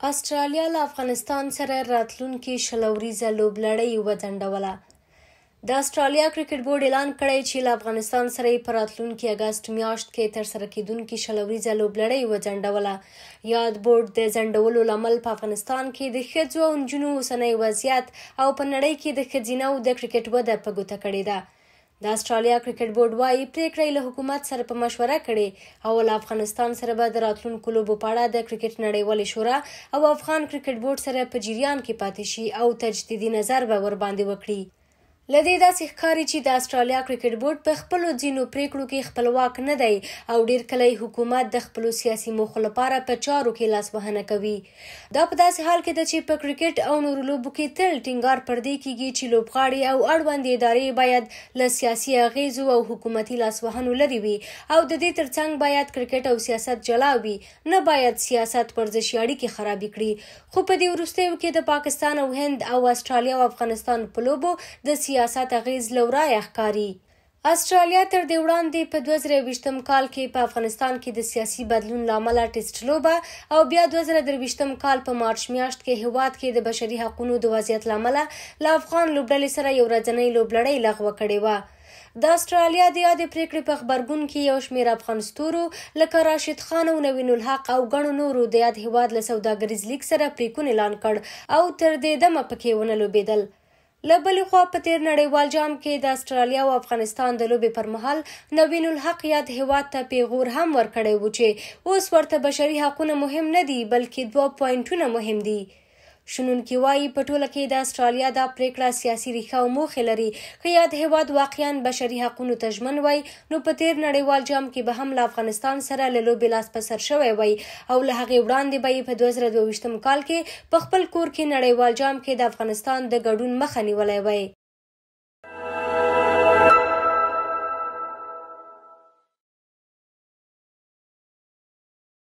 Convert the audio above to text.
استرالیا له افغانستان سره راتلونکې شلوریزه لوبلړۍ وځنډوله. د استرالیا کرکټ بورډ اعلان کړی چې له افغانستان سره یې په راتلونکي اګست میاشت کې ترسره کیدونکې شلوریزه لوبلړۍ وځنډوله. یاد بورډ د ځنډولو لامل په افغانستان کې د ښځو او نجونو اوسنی وضعیت او په نړۍ کې د ښځینه د کرکټ وده په ګوته کړې ده. د استرالیا کرکټ بورډ وايي پریکړه یې له حکومت سره په مشوره کړې او له افغانستان سره به د راتلونکو لوبو په اړه د کرکټ نړیوالې شورا او افغان کرکټ بورډ سره په جریان کې پاتې شي او تجدیدي نظر به ورباندې وکړي. له دې داسې ښکاري چې د استرالیا کرکټ بورډ په خپلو ځینو پریکړو کې خپلواک نه دی او ډیر کله حکومت د خپلو سیاسي موخو لپاره په چارو کې لاسوهنه کوي. دا په داسې حال کې ده چې په کرکټ او نورو لوبو کې تل ټینګار پر دې کیږي چې لوبغاړي او اړوندې ادارې باید له سیاسي اغیزو او حکومتي لاسوهنو لرې وي او د دې ترڅنګ باید کرکټ او سیاست جلا وي، نه باید سیاست ورزشي اړیکې خرابې کړي. خو په دې وروستیو کې د پاکستان او هند او استرالیا او افغانستان په لوبو د سیاست اغیز لورایه ښکاري. استرالیا تر دې وړاندې په 2023 کال کې په افغانستان کې د سیاسي بدلون له امله ټیسټ لوبه او بیا 2023 کال په مارچ میاشت کې هیواد کې د بشري حقوقو د وضعیت له امله له افغان لوبډلې سره یو ورځنۍ لوبلړۍ لغوه کړې وه. د استرالیا د یادې پریکړې په خبرګون کې یو شمېر افغان ستورو لکه راشد خان او نوین الحق او ګڼو نورو د یاد هیواد له سوداګریز لیګ سره پریکون اعلان کړ او تر دې دمه پکې ونه لوبېدل. له بلې خوا په تیر نړیوال جام کې د استرالیا او افغانستان د لوبې پر مهال نوین الحق یاد هیواد ته پیغور هم ورکړی و چې اوس ورته بشري حقونه مهم نه دي بلکې 2 پوینټونه مهم دي. شنونکي وایي په ټوله کې د استرالیا دا پریکړه سیاسي ریښه او موخې لري. که یاد هیواد واقعا بشري حقونو ته ژمن وای نو په تیر نړیوال جام کې به هم له افغانستان سره له لوبې لاس په سر شوی وای او له هغې وړاندې به یې په 2022 کال کې په خپل کور کې نړیوال جام کې د افغانستان د ګډون مخه نیولی وای.